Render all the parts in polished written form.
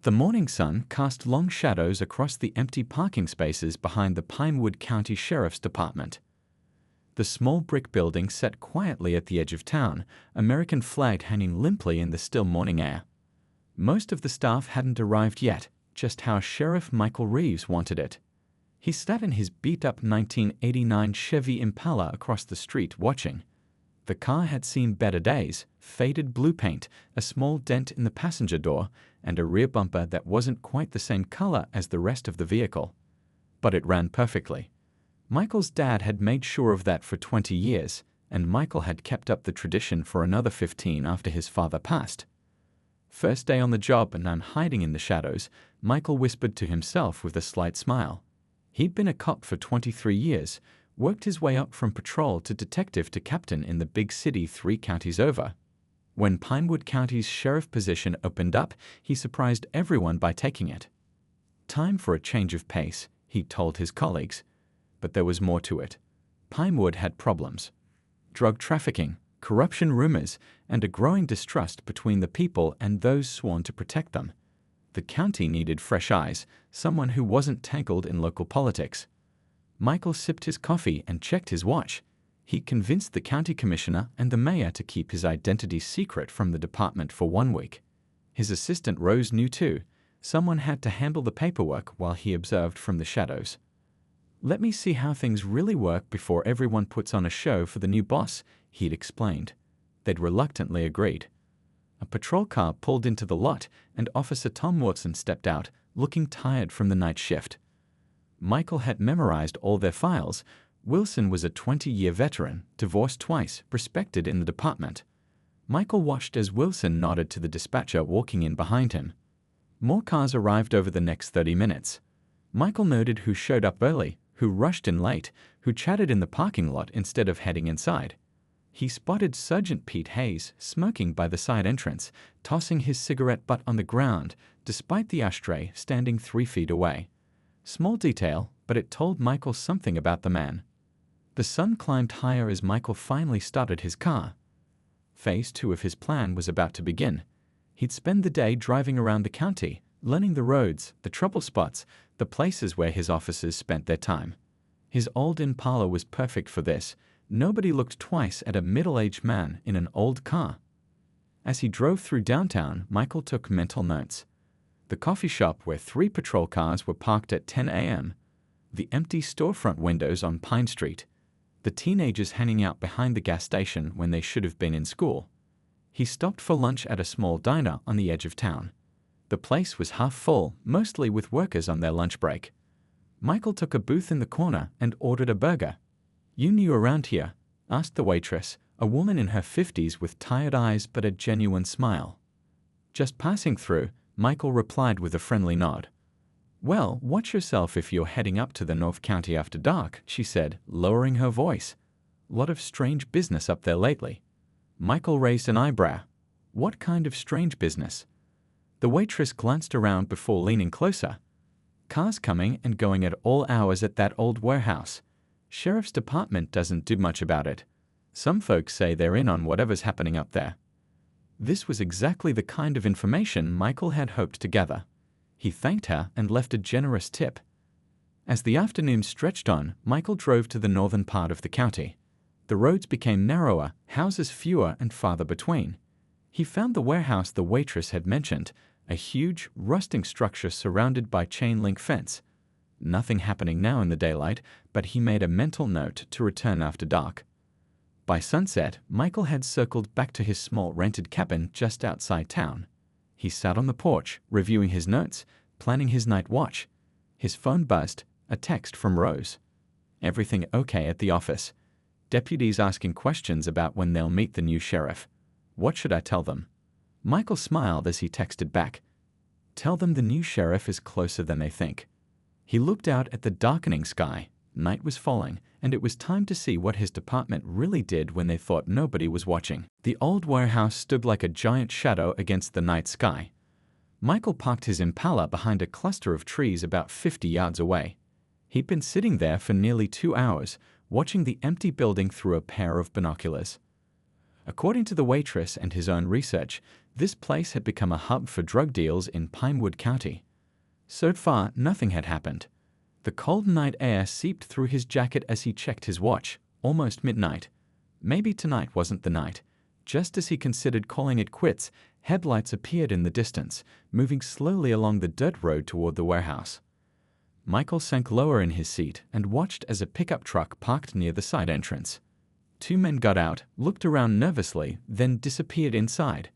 The morning sun cast long shadows across the empty parking spaces behind the Pinewood County Sheriff's Department. The small brick building sat quietly at the edge of town, American flag hanging limply in the still morning air. Most of the staff hadn't arrived yet, just how Sheriff Michael Reeves wanted it. He sat in his beat-up 1989 Chevy Impala across the street watching. The car had seen better days: faded blue paint, a small dent in the passenger door, and a rear bumper that wasn't quite the same color as the rest of the vehicle. But it ran perfectly. Michael's dad had made sure of that for 20 years, and Michael had kept up the tradition for another 15 after his father passed. First day on the job and I'm hiding in the shadows, Michael whispered to himself with a slight smile. He'd been a cop for 23 years, worked his way up from patrol to detective to captain in the big city 3 counties over. When Pinewood County's sheriff position opened up, he surprised everyone by taking it. Time for a change of pace, he told his colleagues. But there was more to it. Pinewood had problems. Drug trafficking, corruption rumors, and a growing distrust between the people and those sworn to protect them. The county needed fresh eyes, someone who wasn't tangled in local politics. Michael sipped his coffee and checked his watch. He convinced the county commissioner and the mayor to keep his identity secret from the department for 1 week. His assistant Rose knew too. Someone had to handle the paperwork while he observed from the shadows. "Let me see how things really work before everyone puts on a show for the new boss," he'd explained. They'd reluctantly agreed. A patrol car pulled into the lot, and Officer Tom Watson stepped out, looking tired from the night shift. Michael had memorized all their files. Wilson was a 20-year veteran, divorced twice, respected in the department. Michael watched as Wilson nodded to the dispatcher walking in behind him. More cars arrived over the next 30 minutes. Michael noted who showed up early, who rushed in late, who chatted in the parking lot instead of heading inside. He spotted Sergeant Pete Hayes smoking by the side entrance, tossing his cigarette butt on the ground, despite the ashtray standing 3 feet away. Small detail, but it told Michael something about the man. The sun climbed higher as Michael finally started his car. Phase 2 of his plan was about to begin. He'd spend the day driving around the county, learning the roads, the trouble spots, the places where his officers spent their time. His old Impala was perfect for this. Nobody looked twice at a middle-aged man in an old car. As he drove through downtown, Michael took mental notes. The coffee shop where 3 patrol cars were parked at 10 a.m., the empty storefront windows on Pine Street, the teenagers hanging out behind the gas station when they should have been in school. He stopped for lunch at a small diner on the edge of town. The place was half full, mostly with workers on their lunch break. Michael took a booth in the corner and ordered a burger. "You new around here?" asked the waitress, a woman in her 50s with tired eyes but a genuine smile. "Just passing through," Michael replied with a friendly nod. "Well, watch yourself if you're heading up to the North County after dark," she said, lowering her voice. "Lot of strange business up there lately." Michael raised an eyebrow. "What kind of strange business?" The waitress glanced around before leaning closer. "Cars coming and going at all hours at that old warehouse. Sheriff's Department doesn't do much about it. Some folks say they're in on whatever's happening up there." This was exactly the kind of information Michael had hoped to gather. He thanked her and left a generous tip. As the afternoon stretched on, Michael drove to the northern part of the county. The roads became narrower, houses fewer and farther between. He found the warehouse the waitress had mentioned, a huge, rusting structure surrounded by chain-link fence. Nothing happening now in the daylight, but he made a mental note to return after dark. By sunset, Michael had circled back to his small rented cabin just outside town. He sat on the porch, reviewing his notes, planning his night watch. His phone buzzed, a text from Rose. "Everything okay at the office? Deputies asking questions about when they'll meet the new sheriff. What should I tell them?" Michael smiled as he texted back. "Tell them the new sheriff is closer than they think." He looked out at the darkening sky. Night was falling, and it was time to see what his department really did when they thought nobody was watching. The old warehouse stood like a giant shadow against the night sky. Michael parked his Impala behind a cluster of trees about 50 yards away. He'd been sitting there for nearly 2 hours, watching the empty building through a pair of binoculars. According to the waitress and his own research, this place had become a hub for drug deals in Pinewood County. So far, nothing had happened. The cold night air seeped through his jacket as he checked his watch. Almost midnight. Maybe tonight wasn't the night. Just as he considered calling it quits, headlights appeared in the distance, moving slowly along the dirt road toward the warehouse. Michael sank lower in his seat and watched as a pickup truck parked near the side entrance. Two men got out, looked around nervously, then disappeared inside.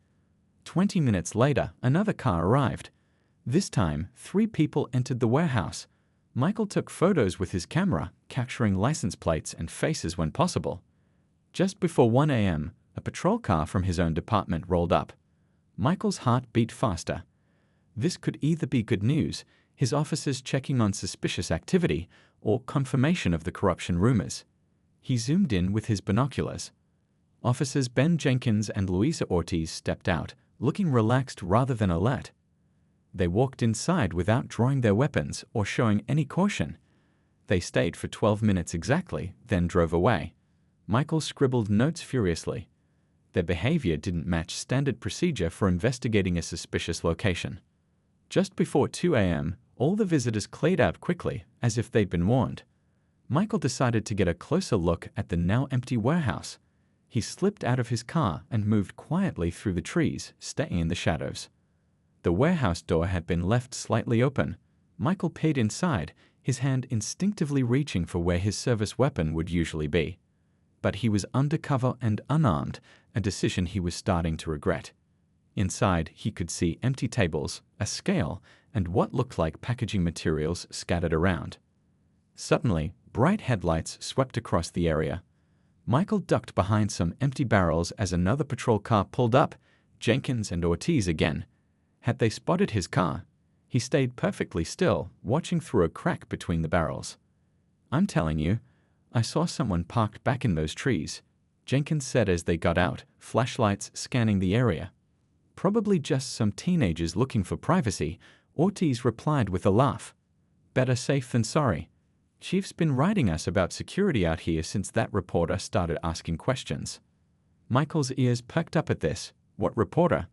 20 minutes later, another car arrived. This time, 3 people entered the warehouse. Michael took photos with his camera, capturing license plates and faces when possible. Just before 1 a.m., a patrol car from his own department rolled up. Michael's heart beat faster. This could either be good news, his officers checking on suspicious activity, or confirmation of the corruption rumors. He zoomed in with his binoculars. Officers Ben Jenkins and Luisa Ortiz stepped out, looking relaxed rather than alert. They walked inside without drawing their weapons or showing any caution. They stayed for 12 minutes exactly, then drove away. Michael scribbled notes furiously. Their behavior didn't match standard procedure for investigating a suspicious location. Just before 2 a.m., all the visitors cleared out quickly, as if they'd been warned. Michael decided to get a closer look at the now empty warehouse. He slipped out of his car and moved quietly through the trees, staying in the shadows. The warehouse door had been left slightly open. Michael peered inside, his hand instinctively reaching for where his service weapon would usually be. But he was undercover and unarmed, a decision he was starting to regret. Inside, he could see empty tables, a scale, and what looked like packaging materials scattered around. Suddenly, bright headlights swept across the area. Michael ducked behind some empty barrels as another patrol car pulled up, Jenkins and Ortiz again. Had they spotted his car? He stayed perfectly still, watching through a crack between the barrels. "I'm telling you, I saw someone parked back in those trees," Jenkins said as they got out, flashlights scanning the area. "Probably just some teenagers looking for privacy," Ortiz replied with a laugh. "Better safe than sorry. Chief's been writing us about security out here since that reporter started asking questions." Michael's ears perked up at this. What reporter?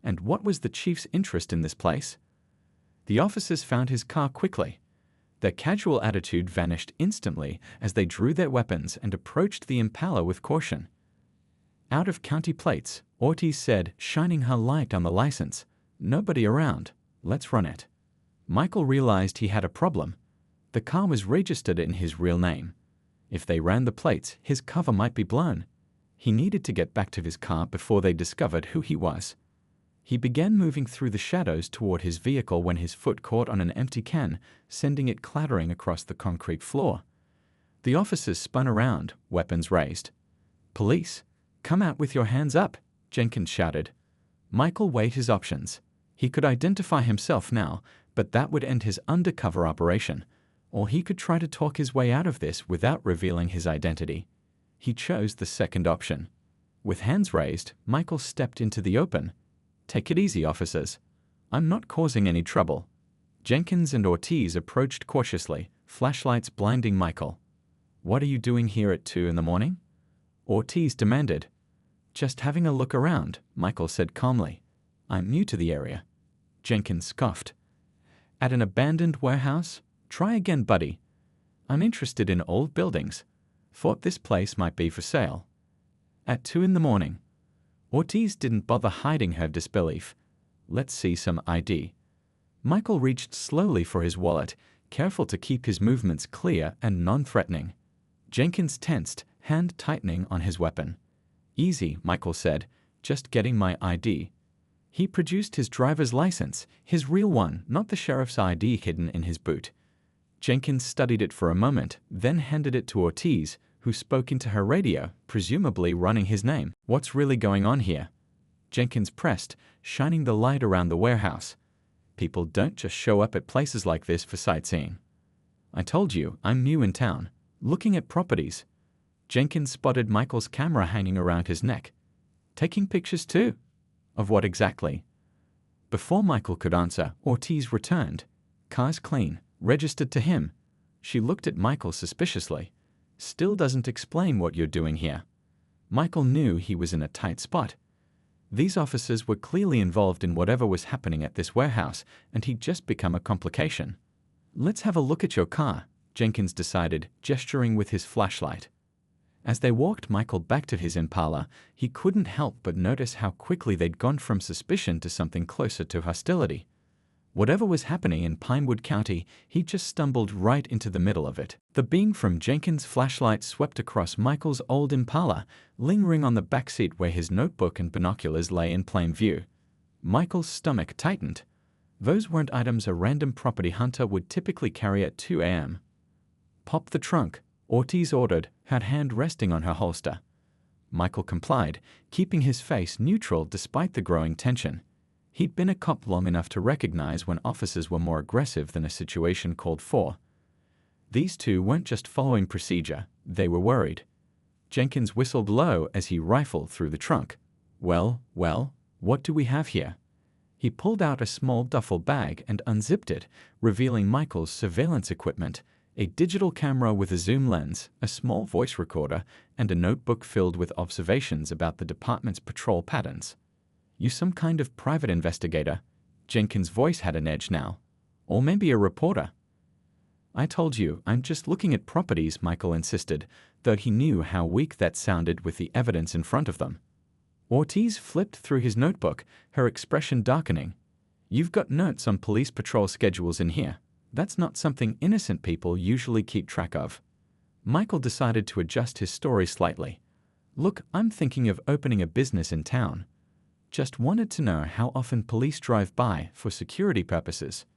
And what was the chief's interest in this place? The officers found his car quickly. Their casual attitude vanished instantly as they drew their weapons and approached the Impala with caution. "Out of county plates," Ortiz said, shining her light on the license. "Nobody around. Let's run it." Michael realized he had a problem. The car was registered in his real name. If they ran the plates, his cover might be blown. He needed to get back to his car before they discovered who he was. He began moving through the shadows toward his vehicle when his foot caught on an empty can, sending it clattering across the concrete floor. The officers spun around, weapons raised. "Police, come out with your hands up," Jenkins shouted. Michael weighed his options. He could identify himself now, but that would end his undercover operation. Or he could try to talk his way out of this without revealing his identity. He chose the second option. With hands raised, Michael stepped into the open. "Take it easy, officers. I'm not causing any trouble." Jenkins and Ortiz approached cautiously, flashlights blinding Michael. "What are you doing here at 2 in the morning?" Ortiz demanded. "Just having a look around," Michael said calmly. "I'm new to the area." Jenkins scoffed. "At an abandoned warehouse? Try again, buddy. I'm interested in old buildings. Thought this place might be for sale." At 2 in the morning. Ortiz didn't bother hiding her disbelief. "Let's see some ID." Michael reached slowly for his wallet, careful to keep his movements clear and non-threatening. Jenkins tensed, hand tightening on his weapon. "Easy," Michael said, "just getting my ID." He produced his driver's license, his real one, not the sheriff's ID hidden in his boot. Jenkins studied it for a moment, then handed it to Ortiz, who spoke into her radio, presumably running his name. "What's really going on here?" Jenkins pressed, shining the light around the warehouse. "People don't just show up at places like this for sightseeing." "I told you, I'm new in town. Looking at properties." Jenkins spotted Michael's camera hanging around his neck. "Taking pictures too?" "Of what exactly?" Before Michael could answer, Ortiz returned. "Car's clean, registered to him." She looked at Michael suspiciously. "Still doesn't explain what you're doing here." Michael knew he was in a tight spot. These officers were clearly involved in whatever was happening at this warehouse, and he'd just become a complication. "Let's have a look at your car," Jenkins decided, gesturing with his flashlight. As they walked Michael back to his Impala, he couldn't help but notice how quickly they'd gone from suspicion to something closer to hostility. Whatever was happening in Pinewood County, he just stumbled right into the middle of it. The beam from Jenkins' flashlight swept across Michael's old Impala, lingering on the backseat where his notebook and binoculars lay in plain view. Michael's stomach tightened. Those weren't items a random property hunter would typically carry at 2 a.m. "Pop the trunk," Ortiz ordered, her hand resting on her holster. Michael complied, keeping his face neutral despite the growing tension. He'd been a cop long enough to recognize when officers were more aggressive than a situation called for. These two weren't just following procedure, they were worried. Jenkins whistled low as he rifled through the trunk. Well, what do we have here?" He pulled out a small duffel bag and unzipped it, revealing Michael's surveillance equipment, a digital camera with a zoom lens, a small voice recorder, and a notebook filled with observations about the department's patrol patterns. "You some kind of private investigator?" Jenkins' voice had an edge now. "Or maybe a reporter?" "I told you, I'm just looking at properties," Michael insisted, though he knew how weak that sounded with the evidence in front of them. Ortiz flipped through his notebook, her expression darkening. "You've got notes on police patrol schedules in here. That's not something innocent people usually keep track of." Michael decided to adjust his story slightly. "Look, I'm thinking of opening a business in town. Just wanted to know how often police drive by for security purposes."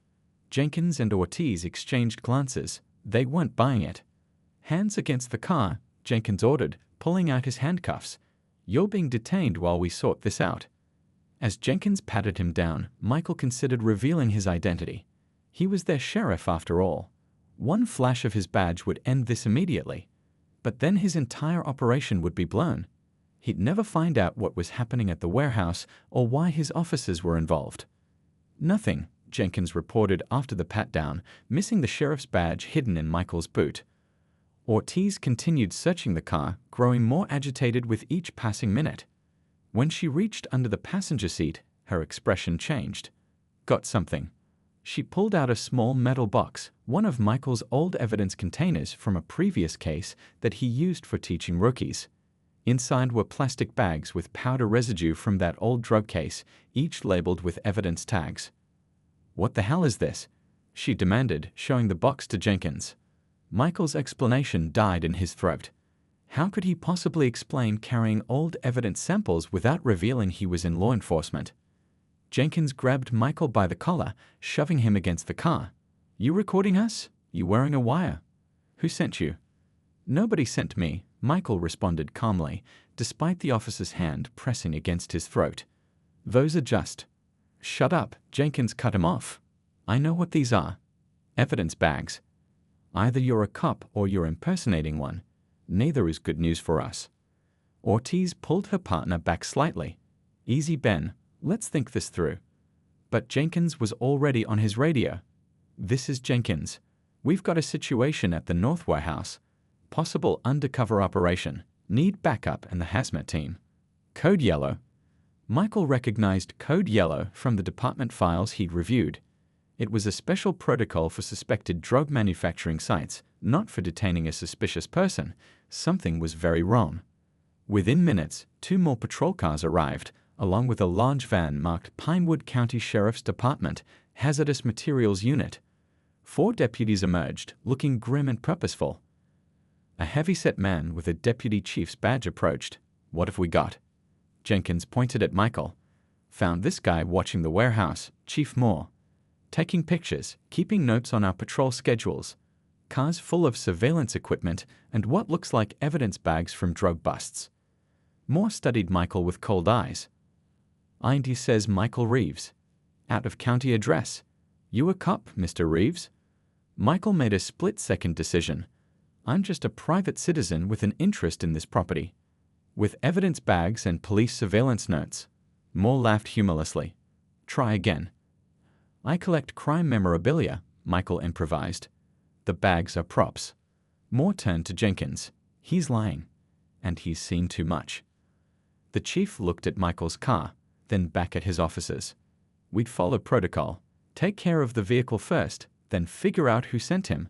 Jenkins and Ortiz exchanged glances. They weren't buying it. "Hands against the car," Jenkins ordered, pulling out his handcuffs. "You're being detained while we sort this out." As Jenkins patted him down, Michael considered revealing his identity. He was their sheriff after all. One flash of his badge would end this immediately. But then his entire operation would be blown. He'd never find out what was happening at the warehouse or why his officers were involved. "Nothing," Jenkins reported after the pat-down, missing the sheriff's badge hidden in Michael's boot. Ortiz continued searching the car, growing more agitated with each passing minute. When she reached under the passenger seat, her expression changed. "Got something." She pulled out a small metal box, one of Michael's old evidence containers from a previous case that he used for teaching rookies. Inside were plastic bags with powder residue from that old drug case, each labeled with evidence tags. "What the hell is this?" she demanded, showing the box to Jenkins. Michael's explanation died in his throat. How could he possibly explain carrying old evidence samples without revealing he was in law enforcement? Jenkins grabbed Michael by the collar, shoving him against the car. "You recording us? You wearing a wire? Who sent you?" "Nobody sent me," Michael responded calmly, despite the officer's hand pressing against his throat. "Those are just—" "Shut up," Jenkins cut him off. "I know what these are. Evidence bags. Either you're a cop or you're impersonating one. Neither is good news for us." Ortiz pulled her partner back slightly. "Easy, Ben. Let's think this through." But Jenkins was already on his radio. "This is Jenkins. We've got a situation at the North Warehouse. Possible undercover operation. Need backup and the hazmat team. Code Yellow." Michael recognized Code Yellow from the department files he'd reviewed. It was a special protocol for suspected drug manufacturing sites, not for detaining a suspicious person. Something was very wrong. Within minutes, 2 more patrol cars arrived, along with a large van marked Pinewood County Sheriff's Department, Hazardous Materials Unit. 4 deputies emerged, looking grim and purposeful. A heavy-set man with a deputy chief's badge approached. "What have we got?" Jenkins pointed at Michael. "Found this guy watching the warehouse, Chief Moore. Taking pictures, keeping notes on our patrol schedules. Cars full of surveillance equipment and what looks like evidence bags from drug busts." Moore studied Michael with cold eyes. "ID says Michael Reeves. Out-of-county address. You a cop, Mr. Reeves?" Michael made a split-second decision. "I'm just a private citizen with an interest in this property. With evidence bags and police surveillance notes." Moore laughed humorlessly. "Try again." "I collect crime memorabilia," Michael improvised. "The bags are props." Moore turned to Jenkins. "He's lying." and he's seen too much. The chief looked at Michael's car, then back at his officers. We'd follow protocol. Take care of the vehicle first, then figure out who sent him.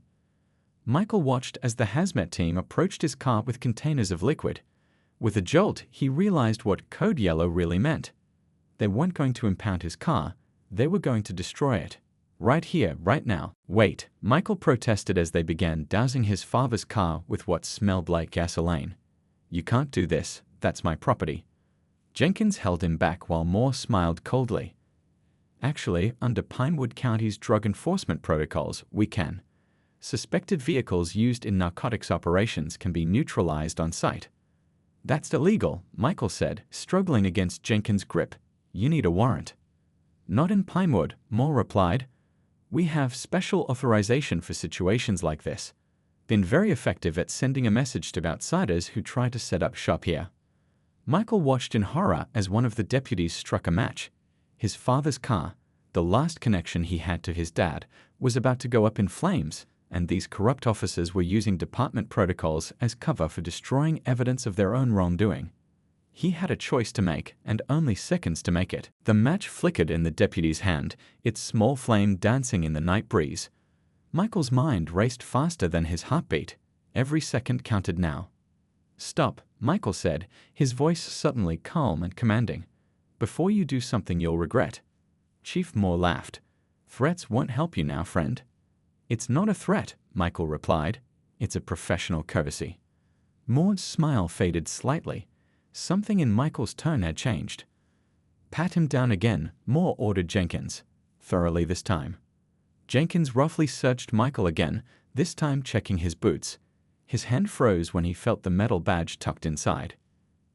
Michael watched as the hazmat team approached his car with containers of liquid. With a jolt, he realized what Code Yellow really meant. They weren't going to impound his car, they were going to destroy it. Right here, right now. Wait, Michael protested as they began dousing his father's car with what smelled like gasoline. You can't do this, that's my property. Jenkins held him back while Moore smiled coldly. Actually, under Pinewood County's drug enforcement protocols, we can. Suspected vehicles used in narcotics operations can be neutralized on site. That's illegal, Michael said, struggling against Jenkins' grip. You need a warrant. Not in Pinewood, Moore replied. We have special authorization for situations like this. Been very effective at sending a message to outsiders who try to set up shop here. Michael watched in horror as one of the deputies struck a match. His father's car, the last connection he had to his dad, was about to go up in flames, and these corrupt officers were using department protocols as cover for destroying evidence of their own wrongdoing. He had a choice to make, and only seconds to make it. The match flickered in the deputy's hand, its small flame dancing in the night breeze. Michael's mind raced faster than his heartbeat. Every second counted now. Stop, Michael said, his voice suddenly calm and commanding. Before you do something you'll regret. Chief Moore laughed. Threats won't help you now, friend. It's not a threat, Michael replied. It's a professional courtesy. Moore's smile faded slightly. Something in Michael's tone had changed. Pat him down again, Moore ordered Jenkins. Thoroughly this time. Jenkins roughly searched Michael again, this time checking his boots. His hand froze when he felt the metal badge tucked inside.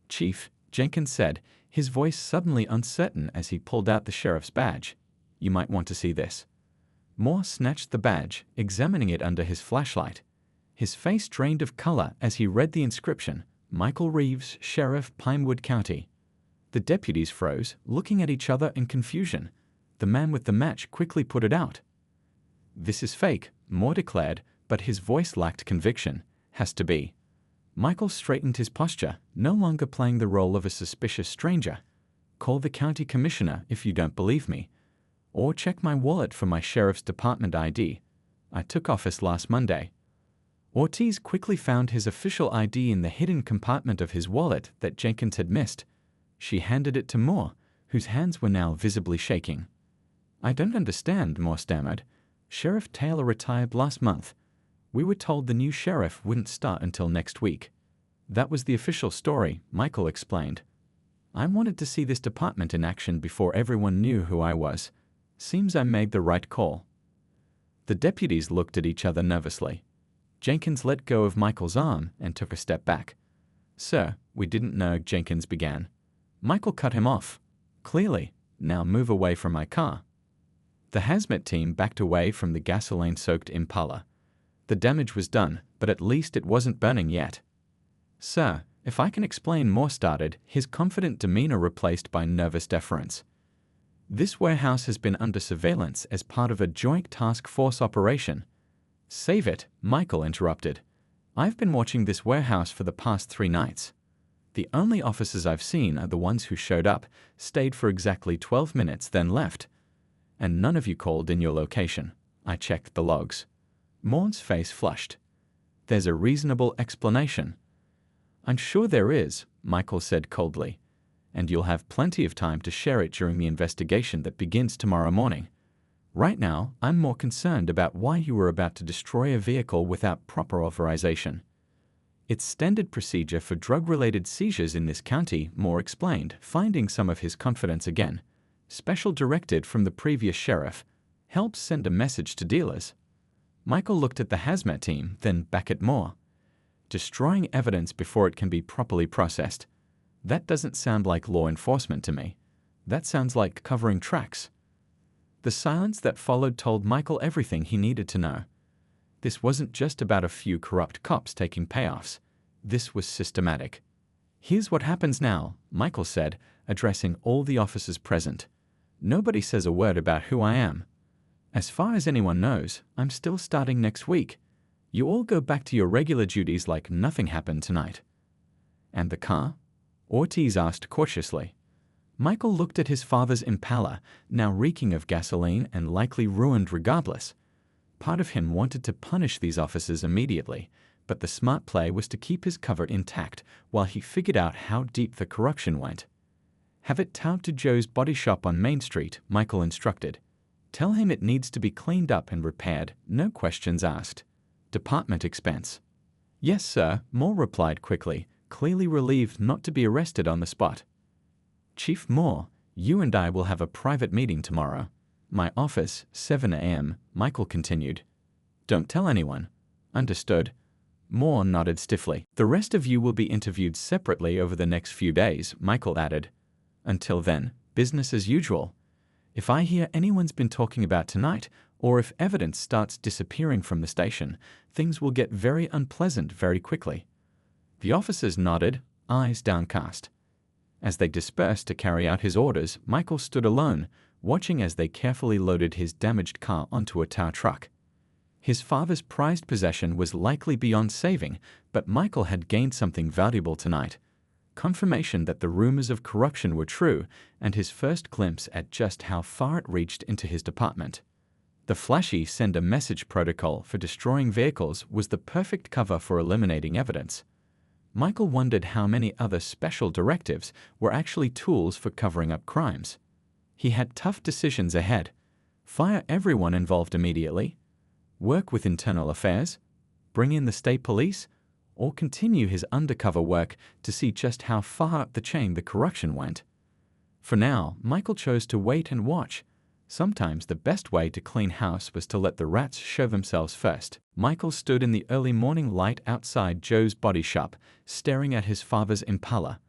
Chief, Jenkins said, his voice suddenly uncertain as he pulled out the sheriff's badge. You might want to see this. Moore snatched the badge, examining it under his flashlight. His face drained of color as he read the inscription, Michael Reeves, Sheriff, Pinewood County. The deputies froze, looking at each other in confusion. The man with the match quickly put it out. This is fake, Moore declared, but his voice lacked conviction. Has to be. Michael straightened his posture, no longer playing the role of a suspicious stranger. Call the county commissioner if you don't believe me. Or check my wallet for my sheriff's department ID. I took office last Monday. Ortiz quickly found his official ID in the hidden compartment of his wallet that Jenkins had missed. She handed it to Moore, whose hands were now visibly shaking. I don't understand, Moore stammered. Sheriff Taylor retired last month. We were told the new sheriff wouldn't start until next week. That was the official story, Michael explained. I wanted to see this department in action before everyone knew who I was. Seems I made the right call. The deputies looked at each other nervously. Jenkins let go of Michael's arm and took a step back. Sir, we didn't know, Jenkins began. Michael cut him off. Clearly, now move away from my car. The hazmat team backed away from the gasoline-soaked Impala. The damage was done, but at least it wasn't burning yet. Sir, if I can explain, Moore started, his confident demeanor replaced by nervous deference. This warehouse has been under surveillance as part of a joint task force operation. Save it, Michael interrupted. I've been watching this warehouse for the past 3 nights. The only officers I've seen are the ones who showed up, stayed for exactly 12 minutes, then left. And none of you called in your location. I checked the logs. Moore's face flushed. There's a reasonable explanation. I'm sure there is, Michael said coldly. And you'll have plenty of time to share it during the investigation that begins tomorrow morning. Right now, I'm more concerned about why you were about to destroy a vehicle without proper authorization. It's standard procedure for drug-related seizures in this county, Moore explained, finding some of his confidence again. Special directed from the previous sheriff. Helps send a message to dealers. Michael looked at the hazmat team, then back at Moore. Destroying evidence before it can be properly processed. That doesn't sound like law enforcement to me. That sounds like covering tracks. The silence that followed told Michael everything he needed to know. This wasn't just about a few corrupt cops taking payoffs. This was systematic. Here's what happens now, Michael said, addressing all the officers present. Nobody says a word about who I am. As far as anyone knows, I'm still starting next week. You all go back to your regular duties like nothing happened tonight. And the car? Ortiz asked cautiously. Michael looked at his father's Impala, now reeking of gasoline and likely ruined regardless. Part of him wanted to punish these officers immediately, but the smart play was to keep his cover intact while he figured out how deep the corruption went. Have it towed to Joe's body shop on Main Street, Michael instructed. Tell him it needs to be cleaned up and repaired, no questions asked. Department expense. Yes, sir, Moore replied quickly, clearly relieved not to be arrested on the spot. Chief Moore, you and I will have a private meeting tomorrow. My office, 7 a.m., Michael continued. Don't tell anyone. Understood. Moore nodded stiffly. The rest of you will be interviewed separately over the next few days, Michael added. Until then, business as usual. If I hear anyone's been talking about tonight, or if evidence starts disappearing from the station, things will get very unpleasant very quickly. The officers nodded, eyes downcast. As they dispersed to carry out his orders, Michael stood alone, watching as they carefully loaded his damaged car onto a tow truck. His father's prized possession was likely beyond saving, but Michael had gained something valuable tonight. Confirmation that the rumors of corruption were true, and his first glimpse at just how far it reached into his department. The flashy send-a-message protocol for destroying vehicles was the perfect cover for eliminating evidence. Michael wondered how many other special directives were actually tools for covering up crimes. He had tough decisions ahead. Fire everyone involved immediately, work with internal affairs, bring in the state police, or continue his undercover work to see just how far up the chain the corruption went. For now, Michael chose to wait and watch. Sometimes the best way to clean house was to let the rats show themselves first. Michael stood in the early morning light outside Joe's body shop, staring at his father's Impala.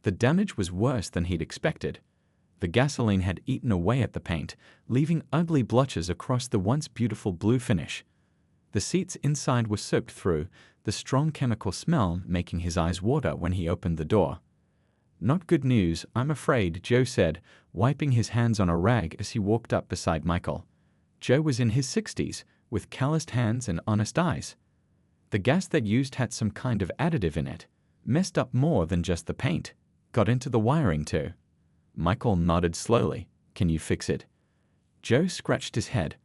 The damage was worse than he'd expected. The gasoline had eaten away at the paint, leaving ugly blotches across the once beautiful blue finish. The seats inside were soaked through, the strong chemical smell making his eyes water when he opened the door. Not good news, I'm afraid, Joe said, wiping his hands on a rag as he walked up beside Michael. Joe was in his 60s, with calloused hands and honest eyes. The gas they used had some kind of additive in it, messed up more than just the paint, got into the wiring too. Michael nodded slowly. Can you fix it? Joe scratched his head.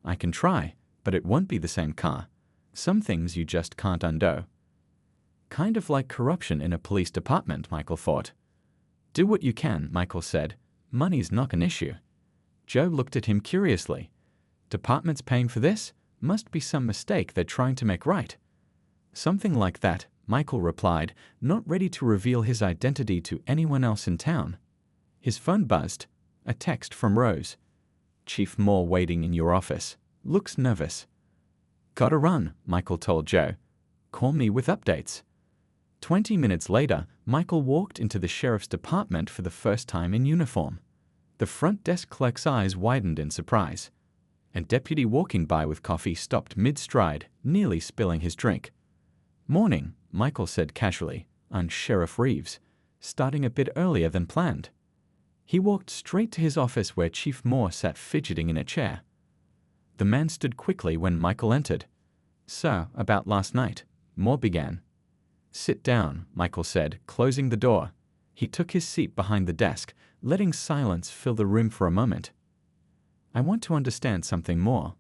I can try, but it won't be the same car. Some things you just can't undo. Kind of like corruption in a police department, Michael thought. Do what you can, Michael said. Money's not an issue. Joe looked at him curiously. Department's paying for this? Must be some mistake they're trying to make right. Something like that, Michael replied, not ready to reveal his identity to anyone else in town. His phone buzzed. A text from Rose. Chief Moore waiting in your office. Looks nervous. Gotta run, Michael told Joe. Call me with updates. 20 minutes later, Michael walked into the sheriff's department for the first time in uniform. The front desk clerk's eyes widened in surprise. A deputy walking by with coffee stopped mid-stride, nearly spilling his drink. Morning, Michael said casually. I'm Sheriff Reeves, starting a bit earlier than planned. He walked straight to his office where Chief Moore sat fidgeting in a chair. The man stood quickly when Michael entered. Sir, about last night, Moore began. Sit down, Michael said, closing the door. He took his seat behind the desk, letting silence fill the room for a moment. I want to understand something more.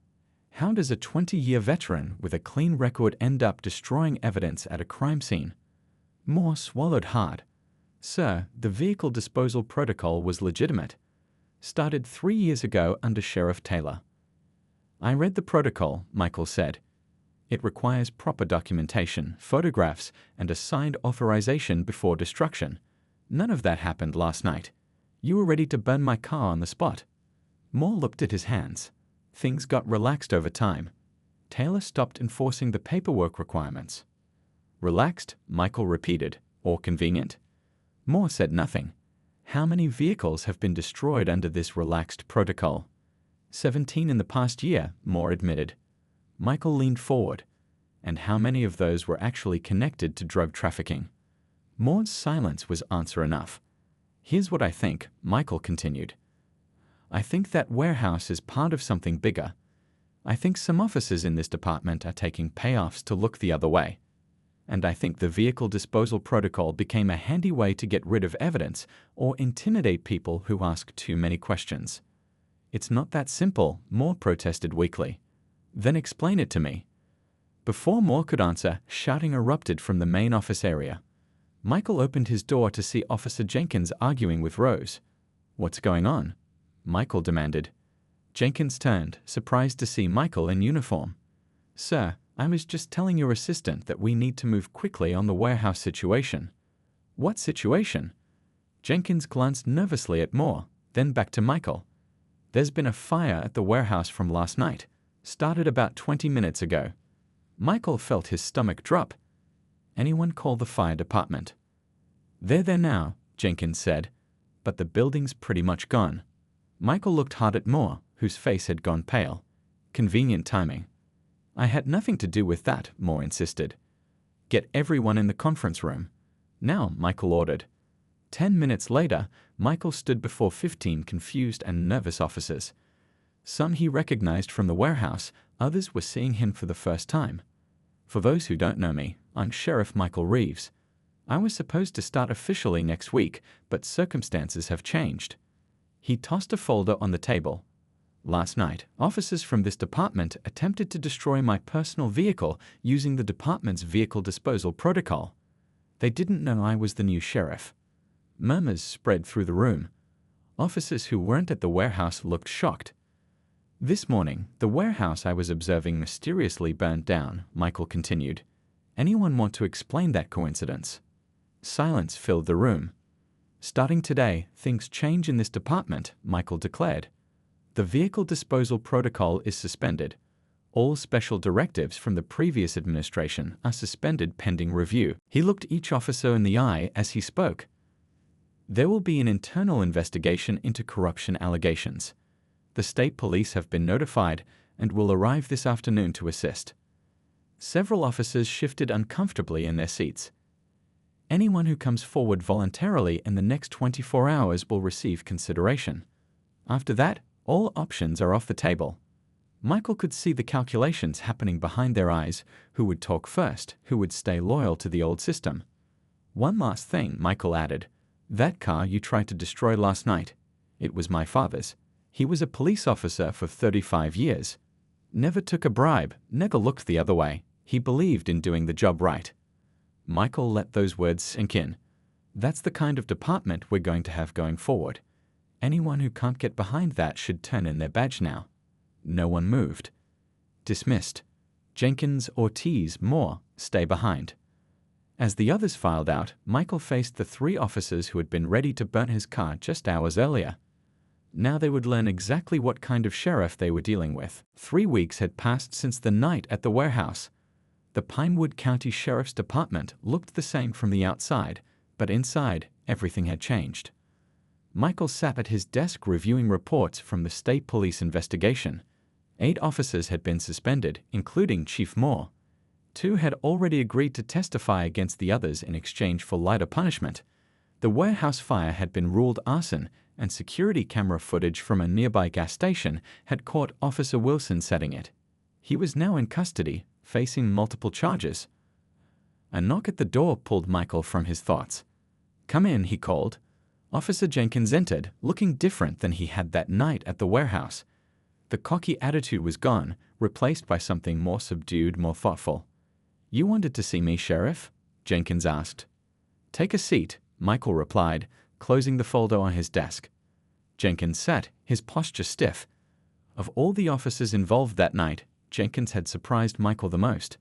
How does a 20-year veteran with a clean record end up destroying evidence at a crime scene? Moore swallowed hard. Sir, the vehicle disposal protocol was legitimate. Started 3 years ago under Sheriff Taylor. I read the protocol, Michael said. It requires proper documentation, photographs, and a signed authorization before destruction. None of that happened last night. You were ready to burn my car on the spot. Moore looked at his hands. Things got relaxed over time. Taylor stopped enforcing the paperwork requirements. Relaxed, Michael repeated. Or convenient? Moore said nothing. How many vehicles have been destroyed under this relaxed protocol? 17 in the past year, Moore admitted. Michael leaned forward. And how many of those were actually connected to drug trafficking? Moore's silence was answer enough. Here's what I think, Michael continued. I think that warehouse is part of something bigger. I think some officers in this department are taking payoffs to look the other way. and I think the vehicle disposal protocol became a handy way to get rid of evidence or intimidate people who ask too many questions. It's not that simple, Moore protested weakly. Then explain it to me. Before Moore could answer, shouting erupted from the main office area. Michael opened his door to see Officer Jenkins arguing with Rose. What's going on? Michael demanded. Jenkins turned, surprised to see Michael in uniform. Sir, I was just telling your assistant that we need to move quickly on the warehouse situation. What situation? Jenkins glanced nervously at Moore, then back to Michael. There's been a fire at the warehouse from last night. Started about 20 minutes ago. Michael felt his stomach drop. Anyone call the fire department? They're there now, Jenkins said, but the building's pretty much gone. Michael looked hard at Moore, whose face had gone pale. Convenient timing. I had nothing to do with that, Moore insisted. Get everyone in the conference room. Now, Michael ordered. 10 minutes later, Michael stood before 15 confused and nervous officers. Some he recognized from the warehouse, others were seeing him for the first time. For those who don't know me, I'm Sheriff Michael Reeves. I was supposed to start officially next week, but circumstances have changed. He tossed a folder on the table. Last night, officers from this department attempted to destroy my personal vehicle using the department's vehicle disposal protocol. They didn't know I was the new sheriff. Murmurs spread through the room. Officers who weren't at the warehouse looked shocked. This morning, the warehouse I was observing mysteriously burned down, Michael continued. Anyone want to explain that coincidence? Silence filled the room. Starting today, things change in this department, Michael declared. The vehicle disposal protocol is suspended. All special directives from the previous administration are suspended pending review. He looked each officer in the eye as he spoke. There will be an internal investigation into corruption allegations. The state police have been notified and will arrive this afternoon to assist. Several officers shifted uncomfortably in their seats. Anyone who comes forward voluntarily in the next 24 hours will receive consideration. After that, all options are off the table. Michael could see the calculations happening behind their eyes, who would talk first, who would stay loyal to the old system. One last thing, Michael added. That car you tried to destroy last night, it was my father's. He was a police officer for 35 years. Never took a bribe, never looked the other way. He believed in doing the job right. Michael let those words sink in. That's the kind of department we're going to have going forward. Anyone who can't get behind that should turn in their badge now. No one moved. Dismissed. Jenkins, Ortiz, Moore, stay behind. As the others filed out, Michael faced the 3 officers who had been ready to burn his car just hours earlier. Now they would learn exactly what kind of sheriff they were dealing with. 3 weeks had passed since the night at the warehouse. The Pinewood County Sheriff's Department looked the same from the outside, but inside, everything had changed. Michael sat at his desk reviewing reports from the state police investigation. 8 officers had been suspended, including Chief Moore. 2 had already agreed to testify against the others in exchange for lighter punishment. The warehouse fire had been ruled arson, and security camera footage from a nearby gas station had caught Officer Wilson setting it. He was now in custody, facing multiple charges. A knock at the door pulled Michael from his thoughts. Come in, he called. Officer Jenkins entered, looking different than he had that night at the warehouse. The cocky attitude was gone, replaced by something more subdued, more thoughtful. You wanted to see me, Sheriff? Jenkins asked. Take a seat, Michael replied, closing the folder on his desk. Jenkins sat, his posture stiff. Of all the officers involved that night, Jenkins had surprised Michael the most.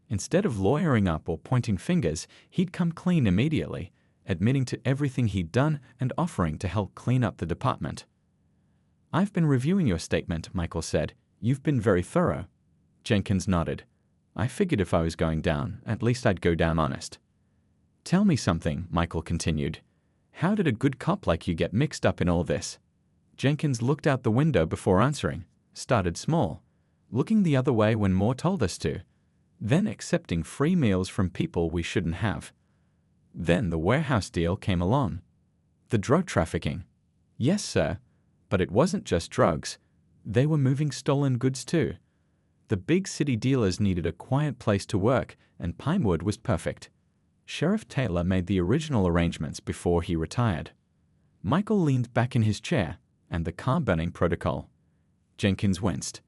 Instead of lawyering up or pointing fingers, he'd come clean immediately, admitting to everything he'd done and offering to help clean up the department. I've been reviewing your statement, Michael said. You've been very thorough. Jenkins nodded. I figured if I was going down, at least I'd go down honest. Tell me something, Michael continued. How did a good cop like you get mixed up in all this? Jenkins looked out the window before answering, started small, looking the other way when Moore told us to, then accepting free meals from people we shouldn't have. Then the warehouse deal came along. The drug trafficking. Yes, sir, but it wasn't just drugs. They were moving stolen goods too. The big city dealers needed a quiet place to work, and Pinewood was perfect. Sheriff Taylor made the original arrangements before he retired. Michael leaned back in his chair, and the car burning protocol. Jenkins winced.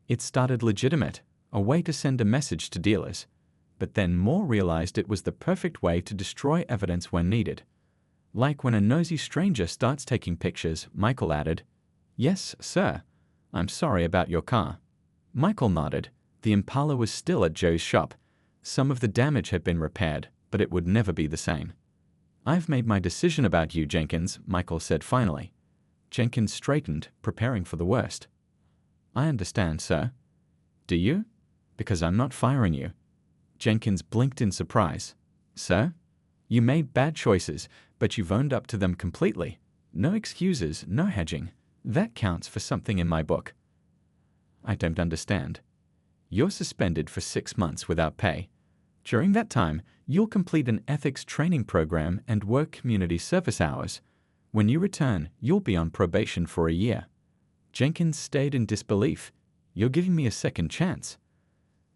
It started legitimate, a way to send a message to dealers. But then Moore realized it was the perfect way to destroy evidence when needed. Like when a nosy stranger starts taking pictures, Michael added, "Yes, sir. I'm sorry about your car." Michael nodded. The Impala was still at Joe's shop. Some of the damage had been repaired, but it would never be the same. "I've made my decision about you, Jenkins," Michael said finally. Jenkins straightened, preparing for the worst. "I understand, sir." "Do you?" "Because I'm not firing you." Jenkins blinked in surprise. "Sir? You made bad choices, but you've owned up to them completely. No excuses, no hedging. That counts for something in my book." "I don't understand." "You're suspended for 6 months without pay. During that time, you'll complete an ethics training program and work community service hours. When you return, you'll be on probation for a year." Jenkins stayed in disbelief. "You're giving me a second chance."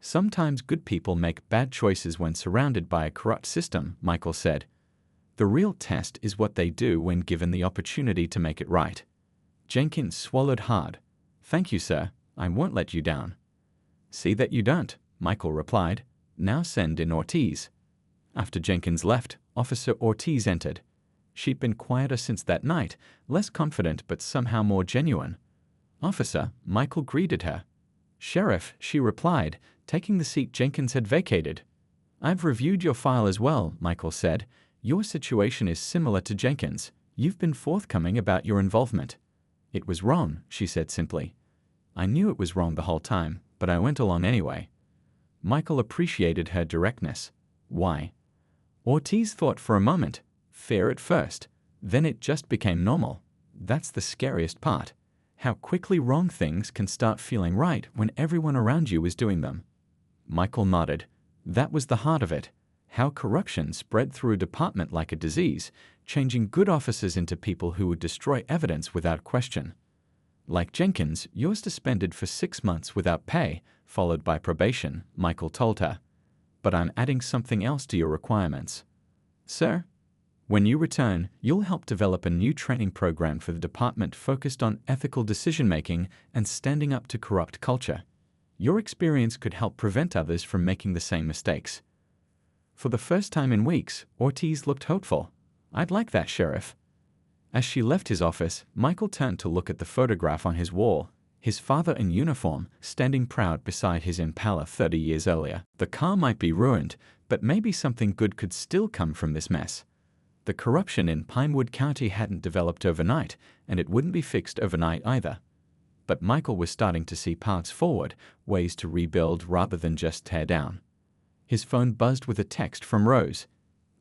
"Sometimes good people make bad choices when surrounded by a corrupt system," Michael said. "The real test is what they do when given the opportunity to make it right." Jenkins swallowed hard. "Thank you, sir. I won't let you down." "See that you don't," Michael replied. "Now send in Ortiz." After Jenkins left, Officer Ortiz entered. She'd been quieter since that night, less confident but somehow more genuine. "Officer," Michael greeted her. "Sheriff," she replied, taking the seat Jenkins had vacated. "I've reviewed your file as well," Michael said. "Your situation is similar to Jenkins. You've been forthcoming about your involvement." "It was wrong," she said simply. "I knew it was wrong the whole time, but I went along anyway." Michael appreciated her directness. "Why?" Ortiz thought for a moment. Fear at first. Then it just became normal. That's the scariest part. How quickly wrong things can start feeling right when everyone around you is doing them. Michael nodded. That was the heart of it. How corruption spread through a department like a disease, changing good officers into people who would destroy evidence without question. "Like Jenkins, you're suspended for 6 months without pay, followed by probation," Michael told her. "But I'm adding something else to your requirements." "Sir?" "When you return, you'll help develop a new training program for the department focused on ethical decision-making and standing up to corrupt culture. Your experience could help prevent others from making the same mistakes." For the first time in weeks, Ortiz looked hopeful. "I'd like that, Sheriff." As she left his office, Michael turned to look at the photograph on his wall, his father in uniform, standing proud beside his Impala 30 years earlier. The car might be ruined, but maybe something good could still come from this mess. The corruption in Pinewood County hadn't developed overnight, and it wouldn't be fixed overnight either. But Michael was starting to see paths forward, ways to rebuild rather than just tear down. His phone buzzed with a text from Rose.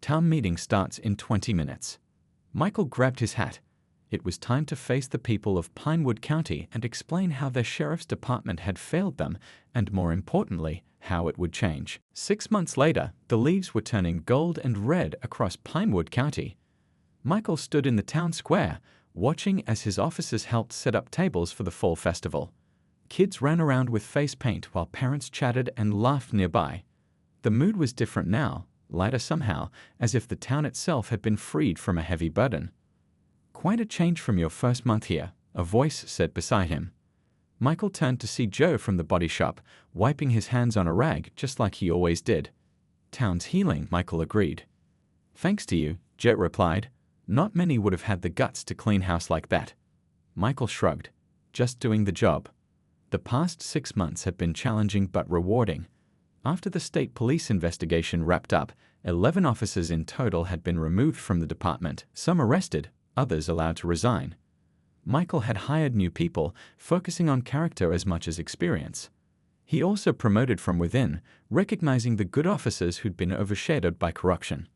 "Town meeting starts in 20 minutes." Michael grabbed his hat. It was time to face the people of Pinewood County and explain how their sheriff's department had failed them, and more importantly, how it would change. 6 months later, the leaves were turning gold and red across Pinewood County. Michael stood in the town square, watching as his officers helped set up tables for the fall festival. Kids ran around with face paint while parents chatted and laughed nearby. The mood was different now, lighter somehow, as if the town itself had been freed from a heavy burden. "Quite a change from your first month here," a voice said beside him. Michael turned to see Joe from the body shop, wiping his hands on a rag just like he always did. "Town's healing," Michael agreed. "Thanks to you," Joe replied. "Not many would have had the guts to clean house like that." Michael shrugged. "Just doing the job." The past 6 months had been challenging but rewarding. After the state police investigation wrapped up, 11 officers in total had been removed from the department, some arrested, others allowed to resign. Michael had hired new people, focusing on character as much as experience. He also promoted from within, recognizing the good officers who'd been overshadowed by corruption.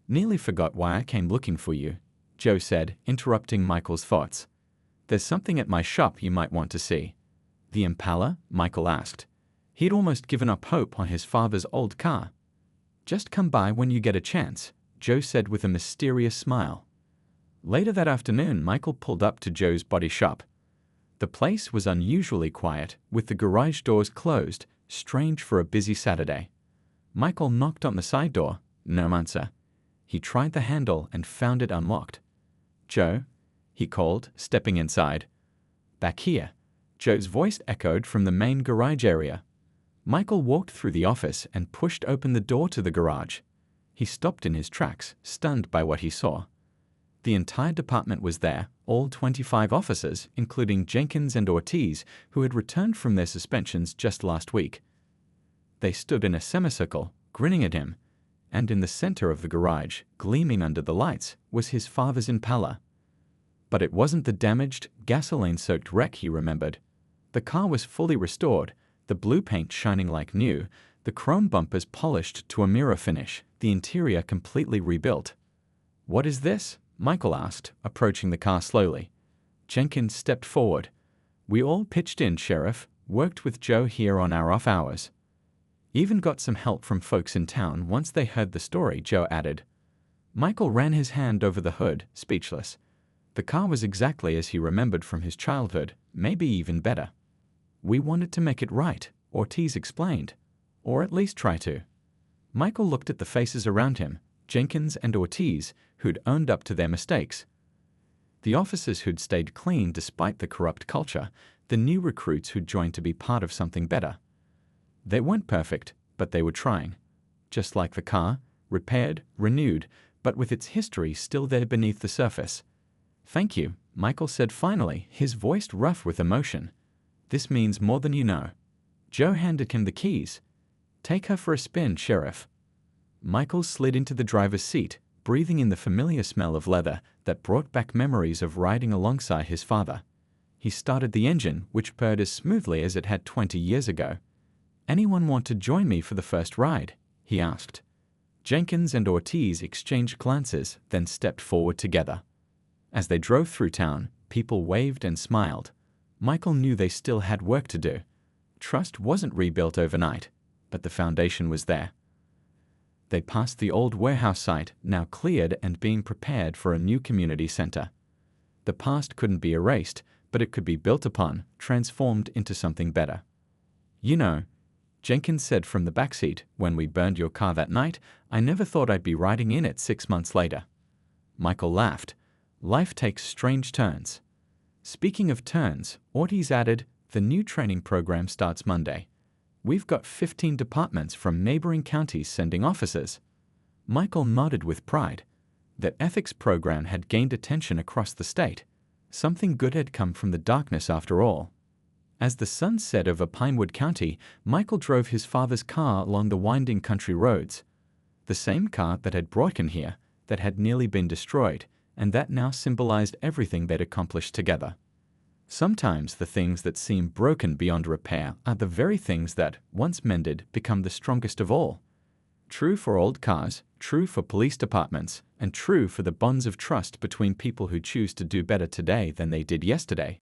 "Nearly forgot why I came looking for you," Joe said, interrupting Michael's thoughts. "There's something at my shop you might want to see." "The Impala?" Michael asked. He'd almost given up hope on his father's old car. "Just come by when you get a chance," Joe said with a mysterious smile. Later that afternoon, Michael pulled up to Joe's body shop. The place was unusually quiet, with the garage doors closed, strange for a busy Saturday. Michael knocked on the side door. No answer. He tried the handle and found it unlocked. "Joe?" he called, stepping inside. "Back here." Joe's voice echoed from the main garage area. Michael walked through the office and pushed open the door to the garage. He stopped in his tracks, stunned by what he saw. The entire department was there, all 25 officers, including Jenkins and Ortiz, who had returned from their suspensions just last week. They stood in a semicircle, grinning at him, and in the center of the garage, gleaming under the lights, was his father's Impala. But it wasn't the damaged, gasoline-soaked wreck he remembered. The car was fully restored, the blue paint shining like new, the chrome bumpers polished to a mirror finish, the interior completely rebuilt. "What is this?" Michael asked, approaching the car slowly. Jenkins stepped forward. "We all pitched in, Sheriff, worked with Joe here on our off hours. Even got some help from folks in town once they heard the story," Joe added. Michael ran his hand over the hood, speechless. The car was exactly as he remembered from his childhood, maybe even better. "We wanted to make it right," Ortiz explained. "Or at least try to." Michael looked at the faces around him, Jenkins and Ortiz, who'd owned up to their mistakes. The officers who'd stayed clean despite the corrupt culture, the new recruits who'd joined to be part of something better. They weren't perfect, but they were trying. Just like the car, repaired, renewed, but with its history still there beneath the surface. "Thank you," Michael said finally, his voice rough with emotion. "This means more than you know." Joe handed him the keys. "Take her for a spin, Sheriff." Michael slid into the driver's seat, breathing in the familiar smell of leather that brought back memories of riding alongside his father. He started the engine, which purred as smoothly as it had 20 years ago. "Anyone want to join me for the first ride?" he asked. Jenkins and Ortiz exchanged glances, then stepped forward together. As they drove through town, people waved and smiled. Michael knew they still had work to do. Trust wasn't rebuilt overnight, but the foundation was there. They passed the old warehouse site, now cleared and being prepared for a new community center. The past couldn't be erased, but it could be built upon, transformed into something better. "You know," Jenkins said from the backseat, "when we burned your car that night, I never thought I'd be riding in it 6 months later." Michael laughed. "Life takes strange turns." Speaking of turns, Ortiz added, "The new training program starts Monday. We've got 15 departments from neighboring counties sending officers." Michael nodded with pride. That ethics program had gained attention across the state. Something good had come from the darkness after all. As the sun set over Pinewood County, Michael drove his father's car along the winding country roads. The same car that had brought him here, that had nearly been destroyed, and that now symbolized everything they'd accomplished together. Sometimes the things that seem broken beyond repair are the very things that, once mended, become the strongest of all. True for old cars, true for police departments, and true for the bonds of trust between people who choose to do better today than they did yesterday.